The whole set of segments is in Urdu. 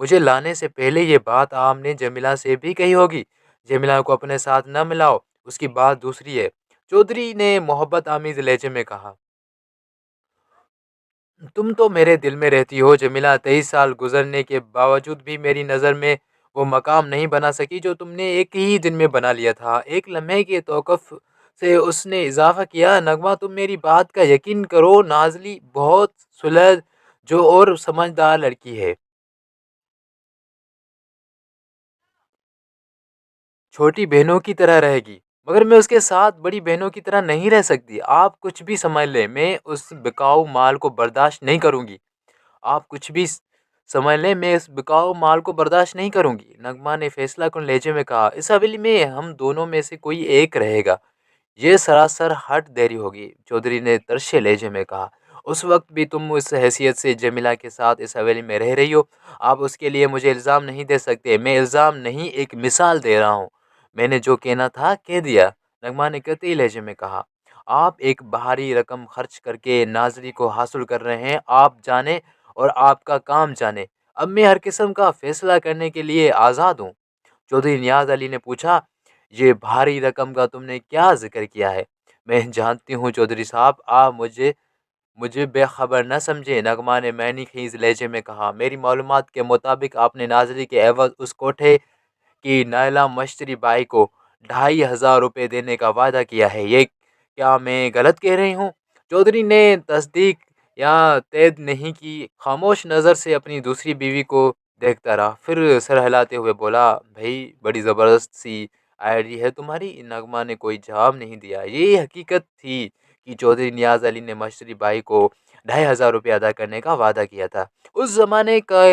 مجھے لانے سے پہلے یہ بات آپ نے جمیلہ سے بھی کہی ہوگی۔ جمیلہ کو اپنے ساتھ نہ ملاؤ، اس کی بات دوسری ہے۔ چودھری نے محبت آمیز لہجے میں کہا۔ تم تو میرے دل میں رہتی ہو جمیلہ، 23 سال گزرنے کے باوجود بھی میری نظر میں وہ مقام نہیں بنا سکی جو تم نے ایک ہی دن میں بنا لیا تھا۔ ایک لمحے کے توقف سے اس نے اضافہ کیا، نغمہ تم میری بات کا یقین کرو، نازلی بہت سلجھ جو اور سمجھدار لڑکی ہے، چھوٹی بہنوں کی طرح رہے گی، مگر میں اس کے ساتھ بڑی بہنوں کی طرح نہیں رہ سکتی۔ آپ کچھ بھی سمجھ لیں، میں اس بکاؤ مال کو برداشت نہیں کروں گی۔ آپ کچھ بھی سمجھ لیں، میں اس بکاؤ مال کو برداشت نہیں کروں گی، نغمہ نے فیصلہ کن لہجے میں کہا۔ اس حویلی میں ہم دونوں میں سے کوئی ایک رہے گا، یہ سراسر ہٹ دیری ہوگی، چودھری نے ترشے لہجے میں کہا۔ اس وقت بھی تم اس حیثیت سے جمیلہ کے ساتھ اس حویلی میں رہ رہی ہو، آپ اس کے لیے مجھے الزام نہیں دے سکتے۔ میں الزام نہیں، ایک مثال دے رہا ہوں۔ میں نے جو کہنا تھا کہہ دیا، نغمہ نے قطعی لہجے میں کہا۔ آپ ایک بھاری رقم خرچ کر کے ناظری کو حاصل کر رہے ہیں، آپ جانے اور آپ کا کام جانے، اب میں ہر قسم کا فیصلہ کرنے کے لیے آزاد ہوں۔ چودھری نیاز علی نے پوچھا، یہ بھاری رقم کا تم نے کیا ذکر کیا ہے؟ میں جانتی ہوں چودھری صاحب، آپ مجھے بے خبر نہ سمجھے، نغمہ نے معنی خیز لہجے میں کہا۔ میری معلومات کے مطابق آپ نے ناظری کے عوض اس کوٹھے کی نائلہ مشتری بائی کو 2500 روپے دینے کا وعدہ کیا ہے، یہ کیا میں غلط کہہ رہی ہوں؟ چودھری نے تصدیق یا تائید نہیں کی، خاموش نظر سے اپنی دوسری بیوی کو دیکھتا رہا، پھر سر ہلاتے ہوئے بولا، بھائی بڑی زبردست سی آئیڈی ہے تمہاری۔ نغمہ نے کوئی جواب نہیں دیا۔ یہ حقیقت تھی کہ چودھری نیاز علی نے مشتری بائی کو 2500 روپے ادا کرنے کا وعدہ کیا تھا۔ اس زمانے کا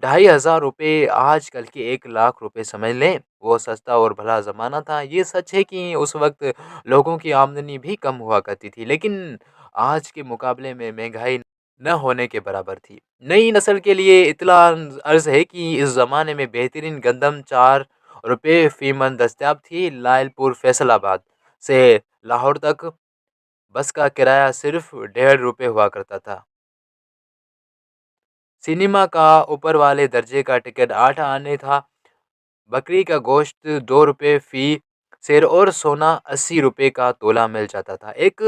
2500 روپے آج کل کے 1 لاکھ روپے سمجھ لیں، وہ سستا اور بھلا زمانہ تھا۔ یہ سچ ہے کہ اس وقت لوگوں کی آمدنی بھی کم ہوا کرتی تھی، لیکن آج کے مقابلے میں مہنگائی نہ ہونے کے برابر تھی۔ نئی نسل کے لیے اطلاع عرض ہے کہ اس زمانے میں بہترین گندم 4 روپے فی من دستیاب تھی۔ لائل پور فیصل آباد سے لاہور تک بس کا کرایہ صرف 1.5 روپے ہوا کرتا تھا۔ سنیما کا اوپر والے درجے کا ٹکٹ 8 آنے تھا۔ بکری کا گوشت 2 روپے فی سیر اور سونا 80 روپے کا تولہ مل جاتا تھا۔ ایک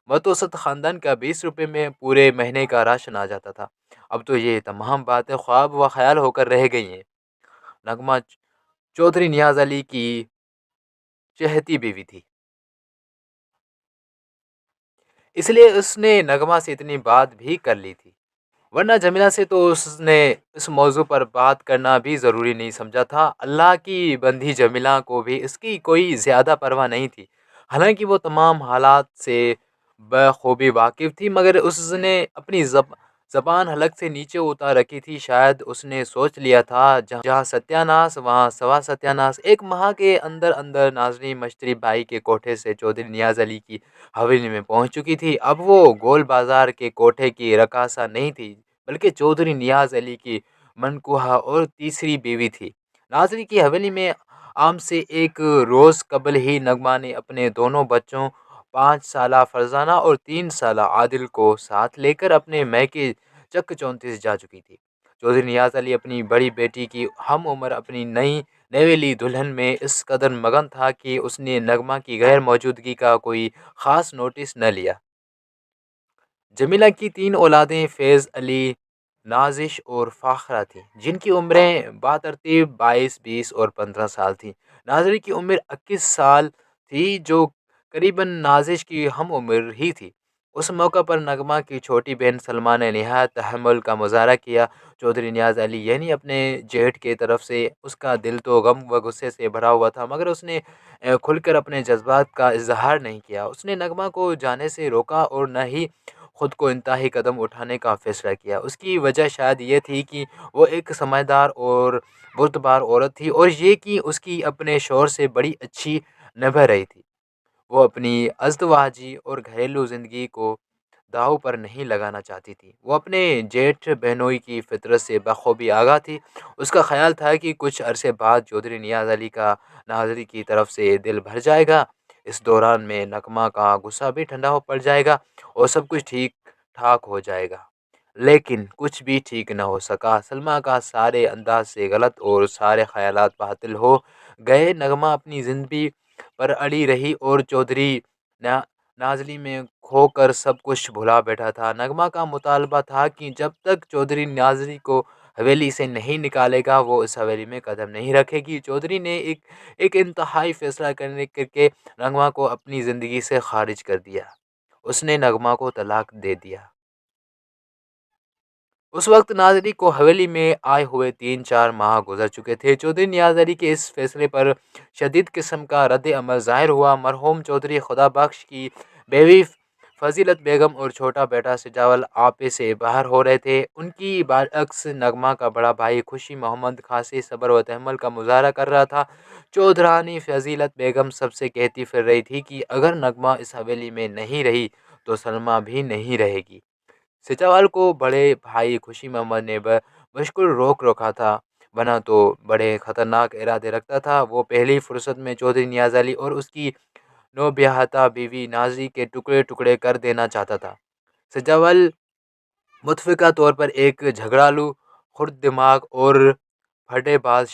متوسط خاندان کا 20 روپے میں پورے مہینے کا راشن آ جاتا تھا۔ اب تو یہ تمام باتیں خواب و خیال ہو کر رہ گئی ہیں۔ نغمہ چودھری نیاز علی کی چہتی بیوی تھی، اس لیے اس نے نغمہ سے اتنی بات بھی کر لی تھی، ورنہ جمیلہ سے تو اس نے اس موضوع پر بات کرنا بھی ضروری نہیں سمجھا تھا۔ اللہ کی بندی جمیلہ کو بھی اس کی کوئی زیادہ پرواہ نہیں تھی، حالانکہ وہ تمام حالات سے بخوبی واقف تھی، مگر اس نے اپنی زبان حلق سے نیچے اتار رکھی تھی۔ شاید اس نے سوچ لیا تھا، جہاں ستیہ ناس وہاں سوا ستیہ ناس۔ ایک ماہ کے اندر اندر ناظرین مشتری بھائی کے کوٹھے سے چودھری نیاز علی کی حویلی میں پہنچ چکی تھی۔ اب وہ گول بازار کے کوٹھے کی رقاصہ نہیں تھی، بلکہ چودھری نیاز علی کی منکوحہ اور تیسری بیوی تھی۔ ناظری کی حویلی میں عام سے ایک روز قبل ہی نغمہ نے اپنے دونوں بچوں 5 سالہ فرزانہ اور 3 سالہ عادل کو ساتھ لے کر اپنے میکے چک 34 جا چکی تھی۔ چودھری نیاز علی اپنی بڑی بیٹی کی ہم عمر اپنی نئی نویلی دلہن میں اس قدر مگن تھا کہ اس نے نغمہ کی غیر موجودگی کا کوئی خاص نوٹس نہ لیا۔ جمیلہ کی 3 اولادیں فیض علی، نازش اور فاخرہ تھیں، جن کی عمریں بترتیب 22، 20 اور 15 سال تھیں۔ ناظری کی عمر 21 سال تھی، جو قریباً نازش کی ہم عمر ہی تھی۔ اس موقع پر نغمہ کی چھوٹی بہن سلمیٰ نے نہایت تحمل کا مظاہرہ کیا۔ چودھری نیاز علی یعنی اپنے جیٹھ کی طرف سے اس کا دل تو غم و غصے سے بھرا ہوا تھا، مگر اس نے کھل کر اپنے جذبات کا اظہار نہیں کیا۔ اس نے نغمہ کو جانے سے روکا اور نہ ہی خود کو انتہائی قدم اٹھانے کا فیصلہ کیا۔ اس کی وجہ شاید یہ تھی کہ وہ ایک سمجھدار اور بردبار عورت تھی، اور یہ کہ اس کی اپنے شوہر سے بڑی اچھی نبھ رہی تھی۔ وہ اپنی ازدواجی اور گھریلو زندگی کو داؤ پر نہیں لگانا چاہتی تھی۔ وہ اپنے جیٹھ بہنوئی کی فطرت سے بخوبی آگاہ تھی۔ اس کا خیال تھا کہ کچھ عرصے بعد چودھری نیاز علی کا ناظری کی طرف سے دل بھر جائے گا، اس دوران میں نغمہ کا غصہ بھی ٹھنڈا ہو پڑ جائے گا اور سب کچھ ٹھیک ٹھاک ہو جائے گا۔ لیکن کچھ بھی ٹھیک نہ ہو سکا۔ سلمیٰ کا سارے انداز سے غلط اور سارے خیالات باطل ہو گئے۔ نغمہ اپنی زندگی پر اڑی رہی اور چودھری نازلی میں کھو کر سب کچھ بھلا بیٹھا تھا۔ نغمہ کا مطالبہ تھا کہ جب تک چودھری نازلی کو حویلی سے نہیں نکالے گا وہ اس حویلی میں قدم نہیں رکھے گی۔ چودھری نے ایک انتہائی فیصلہ کر کے نغمہ کو اپنی زندگی سے خارج کر دیا۔ اس نے نغمہ کو طلاق دے دیا۔ اس وقت نازلی کو حویلی میں آئے ہوئے 3-4 ماہ گزر چکے تھے۔ چودھری نیاز علی کے اس فیصلے پر شدید قسم کا رد عمل ظاہر ہوا۔ مرحوم چودھری خدا بخش کی بیوی فضیلت بیگم اور چھوٹا بیٹا سجاول آپے سے باہر ہو رہے تھے۔ ان کی برعکس نغمہ کا بڑا بھائی خوشی محمد خاصی صبر و تحمل کا مظاہرہ کر رہا تھا۔ چودھرانی فضیلت بیگم سب سے کہتی پھر رہی تھی کہ اگر نغمہ اس حویلی میں نہیں رہی تو سلمیٰ بھی نہیں رہے گی۔ سجاول کو بڑے بھائی خوشی محمد نے بشکل روکا تھا، بنا تو بڑے خطرناک ارادے رکھتا تھا۔ وہ پہلی فرصت میں چودھری نیاز علی اور اس کی نوبیاہتا بیوی نازلی کے ٹکڑے ٹکڑے کر دینا چاہتا تھا۔ سجاول متفقہ طور پر ایک جھگڑالو، خرد دماغ اور پھٹے باز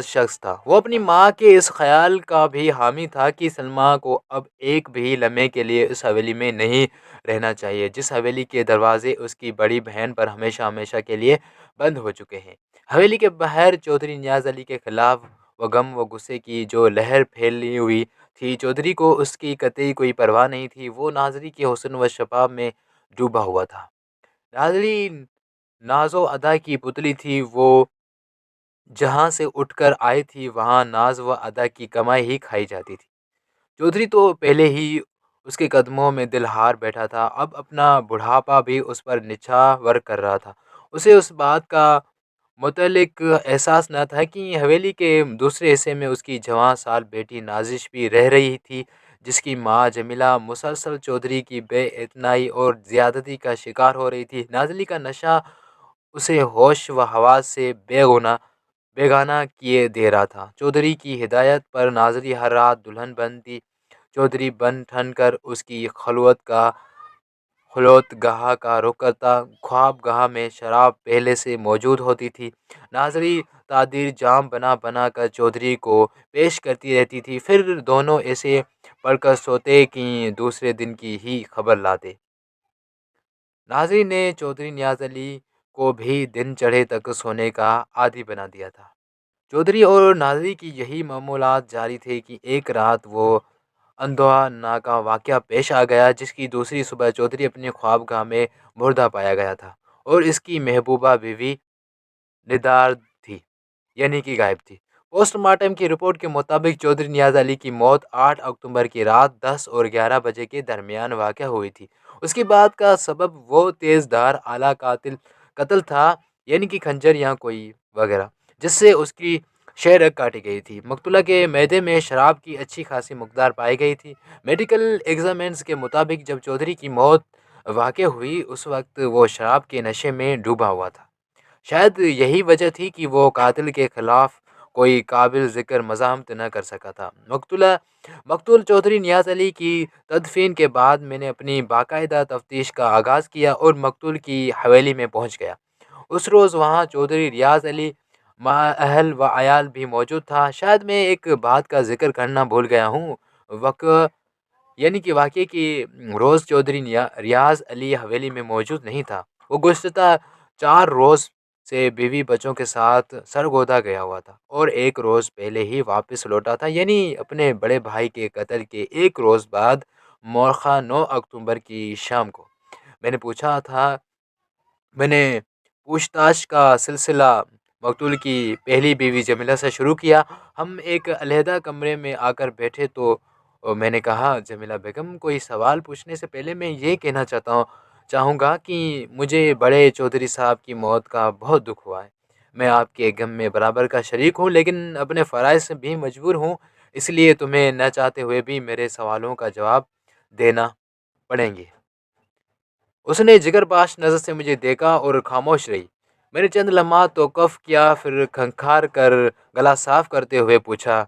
شخص تھا۔ وہ اپنی ماں کے اس خیال کا بھی حامی تھا کہ سلمیٰ کو اب ایک بھی لمحے کے لیے اس حویلی میں نہیں رہنا چاہیے جس حویلی کے دروازے اس کی بڑی بہن پر ہمیشہ ہمیشہ کے لیے بند ہو چکے ہیں۔ حویلی کے باہر چودھری نیاز علی کے خلاف و غم و غصے کی جو لہر پھیلی ہوئی تھی، چودھری کو اس کی قطعی کوئی پرواہ نہیں تھی۔ وہ نازلی کے حسن و شباب میں ڈوبا ہوا تھا۔ نازلی ناز و ادا کی پتلی تھی، وہ جہاں سے اٹھ کر آئی تھی وہاں ناز و ادا کی کمائی ہی کھائی جاتی تھی۔ چودھری تو پہلے ہی اس کے قدموں میں دل ہار بیٹھا تھا، اب اپنا بڑھاپا بھی اس پر نچھاور کر رہا تھا۔ اسے اس بات کا متعلق احساس نہ تھا کہ حویلی کے دوسرے حصے میں اس کی جوان سال بیٹی نازش بھی رہ رہی تھی، جس کی ماں جمیلہ مسلسل چودھری کی بے اعتنائی اور زیادتی کا شکار ہو رہی تھی۔ نازلی کا نشہ اسے ہوش و حواس سے بیگانہ کیے دے رہا تھا۔ چودھری کی ہدایت پر نازلی ہر رات دلہن بنتی، چودھری بن ٹھن کر اس کی خلوت گاہ کا رخ کرتا۔ خواب گاہ میں شراب پہلے سے موجود ہوتی تھی۔ نازلی تعدیر جام بنا بنا کر چودھری کو پیش کرتی رہتی تھی، پھر دونوں ایسے پڑھ کر سوتے کہ دوسرے دن کی ہی خبر لاتے۔ نازلی نے چودھری نیاز علی کو بھی دن چڑھے تک سونے کا عادی بنا دیا تھا۔ چودھری اور نازلی کی یہی معمولات جاری تھے کہ ایک رات وہ اندوہ ناک واقعہ پیش آ گیا، جس کی دوسری صبح چودھری اپنے خواب گاہ میں مردہ پایا گیا تھا اور اس کی محبوبہ بیوی ندار تھی، یعنی کہ غائب تھی۔ پوسٹ مارٹم کی رپورٹ کے مطابق چودھری نیاز علی کی موت 8 اکتوبر کی رات 10 اور 11 بجے کے درمیان واقع ہوئی تھی۔ اس کی موت کا سبب وہ تیز دھار آلہ قتل تھا، یعنی کہ خنجر یا کوئی وغیرہ، جس سے اس کی شہ رگ کاٹی گئی تھی۔ مقتولہ کے معدے میں شراب کی اچھی خاصی مقدار پائی گئی تھی۔ میڈیکل ایگزامینرز کے مطابق جب چودھری کی موت واقع ہوئی اس وقت وہ شراب کے نشے میں ڈوبا ہوا تھا۔ شاید یہی وجہ تھی کہ وہ قاتل کے خلاف کوئی قابل ذکر مزاحمت نہ کر سکا تھا۔ مقتول چودھری نیاز علی کی تدفین کے بعد میں نے اپنی باقاعدہ تفتیش کا آغاز کیا اور مقتول کی حویلی میں پہنچ گیا۔ اس روز وہاں چودھری ریاض علی اہل و عیال بھی موجود تھا۔ شاید میں ایک بات کا ذکر کرنا بھول گیا ہوں، واقعے کی روز چودھری ریاض علی حویلی میں موجود نہیں تھا۔ وہ گزشتہ 4 روز سے بیوی بچوں کے ساتھ سرگودا گیا ہوا تھا اور 1 روز پہلے ہی واپس لوٹا تھا، یعنی اپنے بڑے بھائی کے قتل کے 1 روز بعد مورخہ 9 اکتوبر کی شام کو۔ میں نے پوچھ تاچھ کا سلسلہ مقتول کی پہلی بیوی جمیلہ سے شروع کیا۔ ہم ایک علیحدہ کمرے میں آ کر بیٹھے تو میں نے کہا، جمیلہ بیگم، کوئی سوال پوچھنے سے پہلے میں یہ کہنا چاہوں گا کہ مجھے بڑے چودھری صاحب کی موت کا بہت دکھ ہوا ہے۔ میں آپ کے غم میں برابر کا شریک ہوں، لیکن اپنے فرائض سے بھی مجبور ہوں، اس لیے تمہیں نہ چاہتے ہوئے بھی میرے سوالوں کا جواب دینا پڑیں گے۔ اس نے جگر پاش نظر سے مجھے دیکھا اور خاموش رہی۔ میں نے چند لمحات توقف کیا، پھر کھنکھار کر گلا صاف کرتے ہوئے پوچھا،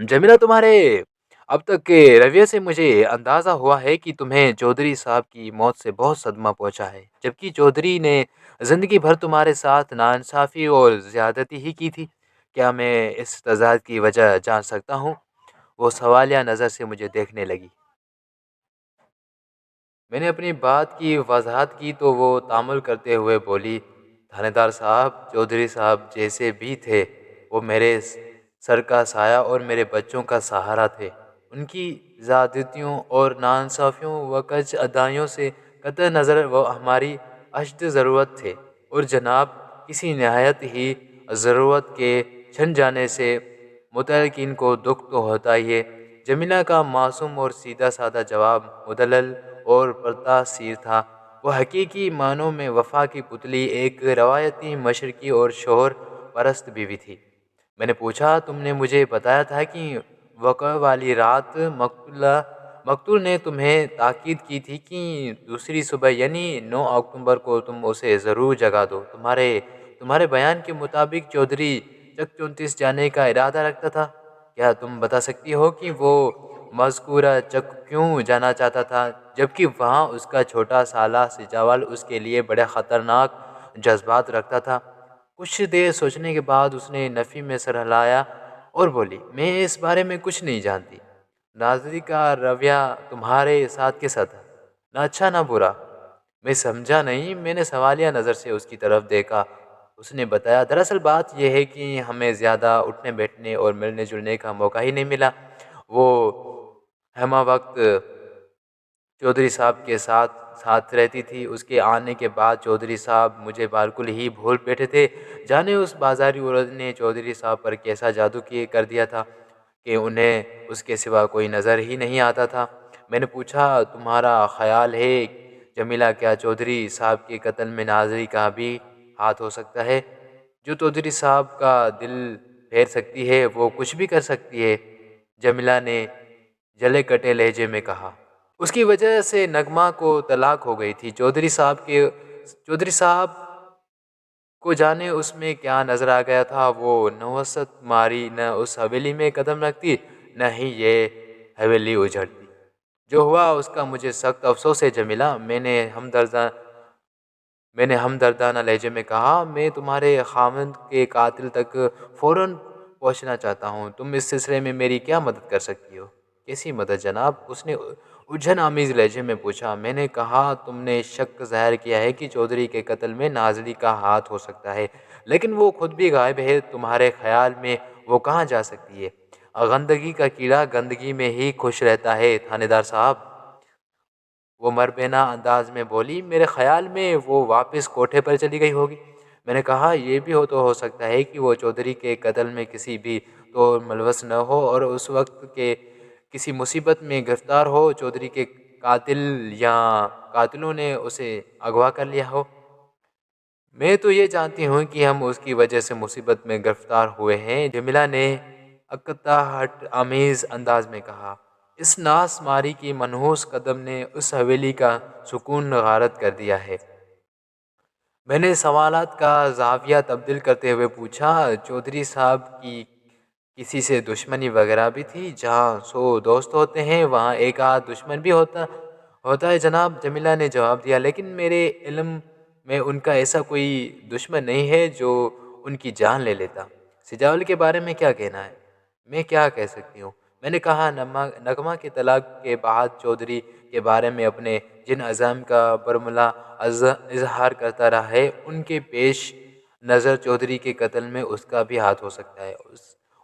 جمیلہ، تمہارے اب تک کے رویے سے مجھے اندازہ ہوا ہے کہ تمہیں چودھری صاحب کی موت سے بہت صدمہ پہنچا ہے، جبکہ چودھری نے زندگی بھر تمہارے ساتھ ناانصافی اور زیادتی ہی کی تھی۔ کیا میں اس تضاد کی وجہ جان سکتا ہوں؟ وہ سوالیہ نظر سے مجھے دیکھنے لگی۔ میں نے اپنی بات کی وضاحت کی تو وہ تامل کرتے ہوئے بولی، تھانے دار صاحب، چودھری صاحب جیسے بھی تھے وہ میرے سر کا سایہ اور میرے بچوں کا سہارا تھے۔ ان کی زیادتیوں اور ناانصافیوں و کج ادائیوں سے قطع نظر وہ ہماری اشد ضرورت تھے، اور جناب کسی نہایت ہی ضرورت کے چھن جانے سے متعلقین کو دکھ تو ہوتا ہی ہے۔ جمیلہ کا معصوم اور سیدھا سادہ جواب مدلل اور پرتاثیر تھا۔ وہ حقیقی معنوں میں وفا کی پتلی، ایک روایتی مشرقی اور شوہر پرست بیوی تھی۔ میں نے پوچھا، تم نے مجھے بتایا تھا کہ وقوع والی رات مقتول نے تمہیں تاکید کی تھی کہ دوسری صبح یعنی 9 اکتوبر کو تم اسے ضرور جگا دو۔ تمہارے بیان کے مطابق چودھری چک 34 جانے کا ارادہ رکھتا تھا۔ کیا تم بتا سکتی ہو کہ وہ مذکورہ چک کیوں جانا چاہتا تھا، جبکہ وہاں اس کا چھوٹا سالہ سجاول اس کے لیے بڑے خطرناک جذبات رکھتا تھا؟ کچھ دیر سوچنے کے بعد اس نے نفی میں سر ہلایا اور بولی، میں اس بارے میں کچھ نہیں جانتی۔ ناظری کا رویہ تمہارے ساتھ کیسا تھا؟ نہ اچھا نہ برا۔ میں سمجھا نہیں۔ میں نے سوالیہ نظر سے اس کی طرف دیکھا۔ اس نے بتایا، دراصل بات یہ ہے کہ ہمیں زیادہ اٹھنے بیٹھنے اور ملنے جلنے کا موقع ہی نہیں ملا۔ وہ ہمہ وقت چودھری صاحب کے ساتھ رہتی تھی۔ اس کے آنے کے بعد چودھری صاحب مجھے بالکل ہی بھول بیٹھے تھے۔ جانے اس بازاری عورت نے چودھری صاحب پر کیسا جادو کر دیا تھا کہ انہیں اس کے سوا کوئی نظر ہی نہیں آتا تھا۔ میں نے پوچھا، تمہارا خیال ہے جمیلہ، کیا چودھری صاحب کے قتل میں ناظری کا بھی ہاتھ ہو سکتا ہے؟ جو چودھری صاحب کا دل پھیر سکتی ہے وہ کچھ بھی کر سکتی ہے، جمیلہ نے جلے کٹے لہجے میں کہا۔ اس کی وجہ سے نغمہ کو طلاق ہو گئی تھی۔ چودھری صاحب کو جانے اس میں کیا نظر آ گیا تھا، وہ نوست ماری نہ اس حویلی میں قدم رکھتی نہ ہی یہ حویلی اجڑتی۔ جو ہوا اس کا مجھے سخت افسوس ہے جمیلہ، میں نے ہمدردانہ لہجے میں کہا۔ میں تمہارے خاوند کے قاتل تک فوراً پہنچنا چاہتا ہوں۔ تم اس سلسلے میں میری کیا مدد کر سکتی ہو؟ کیسی مدد جناب؟ اس نے الجھن آمیز لہجے میں پوچھا۔ میں نے کہا، تم نے شک ظاہر کیا ہے کہ چودھری کے قتل میں ناظری کا ہاتھ ہو سکتا ہے، لیکن وہ خود بھی غائب ہے۔ تمہارے خیال میں وہ کہاں جا سکتی ہے؟ گندگی کا کیڑا گندگی میں ہی خوش رہتا ہے تھانے دار صاحب، وہ مربینا انداز میں بولی۔ میرے خیال میں وہ واپس کوٹھے پر چلی گئی ہوگی۔ میں نے کہا، یہ بھی ہو سکتا ہے کہ وہ چودھری کے قتل میں کسی بھی طور ملوث نہ ہو اور اس وقت کے کسی مصیبت میں گرفتار ہو۔ چودھری کے قاتل یا قاتلوں نے اسے اغوا کر لیا ہو۔ میں تو یہ جانتی ہوں کہ ہم اس کی وجہ سے مصیبت میں گرفتار ہوئے ہیں، جمیلہ نے اقتحاط آمیز انداز میں کہا۔ اس ناس ماری کی منحوس قدم نے اس حویلی کا سکون غارت کر دیا ہے۔ میں نے سوالات کا زاویہ تبدیل کرتے ہوئے پوچھا، چودھری صاحب کی کسی سے دشمنی وغیرہ بھی تھی؟ جہاں 100 دوست ہوتے ہیں وہاں ایک آدھ دشمن بھی ہوتا ہے جناب، جمیلہ نے جواب دیا، لیکن میرے علم میں ان کا ایسا کوئی دشمن نہیں ہے جو ان کی جان لے لیتا۔ سجاول کے بارے میں کیا کہنا ہے؟ میں کیا کہہ سکتی ہوں؟ میں نے کہا، نغمہ کے طلاق کے بعد چودھری کے بارے میں اپنے جن عزائم کا برملا اظہار کرتا رہا ہے، ان کے پیش نظر چودھری کے قتل میں اس کا بھی ہاتھ ہو سکتا ہے۔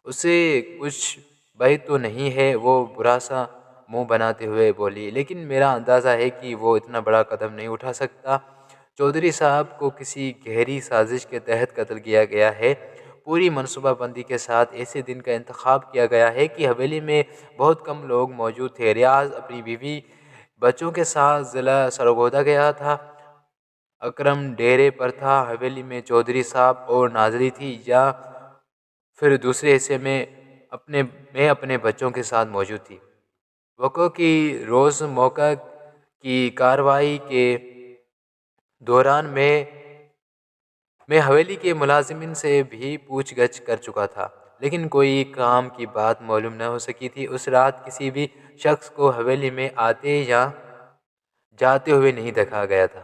اسے کچھ بعید تو نہیں ہے، وہ برا سا منہ بناتے ہوئے بولی، لیکن میرا اندازہ ہے کہ وہ اتنا بڑا قدم نہیں اٹھا سکتا۔ چودھری صاحب کو کسی گہری سازش کے تحت قتل کیا گیا ہے۔ پوری منصوبہ بندی کے ساتھ ایسے دن کا انتخاب کیا گیا ہے کہ حویلی میں بہت کم لوگ موجود تھے۔ ریاض اپنی بیوی بچوں کے ساتھ ضلع سرگودا گیا تھا۔ اکرم ڈیرے پر تھا۔ حویلی میں چودھری صاحب اور ناظری تھی، یا پھر دوسرے حصے میں اپنے بچوں کے ساتھ موجود تھی۔ وقوع کی روز موقع کی کارروائی کے دوران میں حویلی کے ملازمین سے بھی پوچھ گچھ کر چکا تھا، لیکن کوئی کام کی بات معلوم نہ ہو سکی تھی۔ اس رات کسی بھی شخص کو حویلی میں آتے یا جاتے ہوئے نہیں دیکھا گیا تھا۔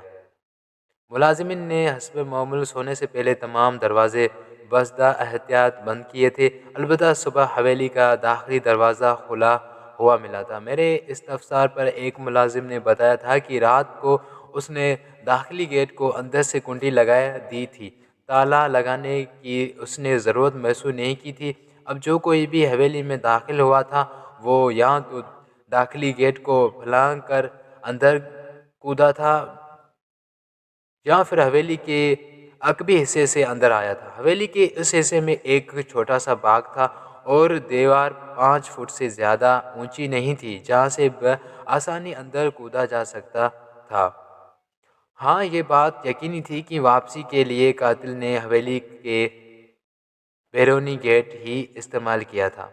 ملازمین نے حسب معمول سونے سے پہلے تمام دروازے بزدہ احتیاط بند کیے تھے۔ البتہ صبح حویلی کا داخلی دروازہ کھلا ہوا ملا تھا۔ میرے استفسار پر ایک ملازم نے بتایا تھا کہ رات کو اس نے داخلی گیٹ کو اندر سے کنڈی لگا دی تھی۔ تالا لگانے کی اس نے ضرورت محسوس نہیں کی تھی۔ اب جو کوئی بھی حویلی میں داخل ہوا تھا وہ یا تو داخلی گیٹ کو پھلانگ کر اندر کودا تھا یا پھر حویلی کے عقبی حصے سے اندر آیا تھا۔ حویلی کے اس حصے میں ایک چھوٹا سا باغ تھا اور دیوار 5 فٹ سے زیادہ اونچی نہیں تھی جہاں سے آسانی اندر کودا جا سکتا تھا۔ ہاں یہ بات یقینی تھی کہ واپسی کے لیے قاتل نے حویلی کے بیرونی گیٹ ہی استعمال کیا تھا۔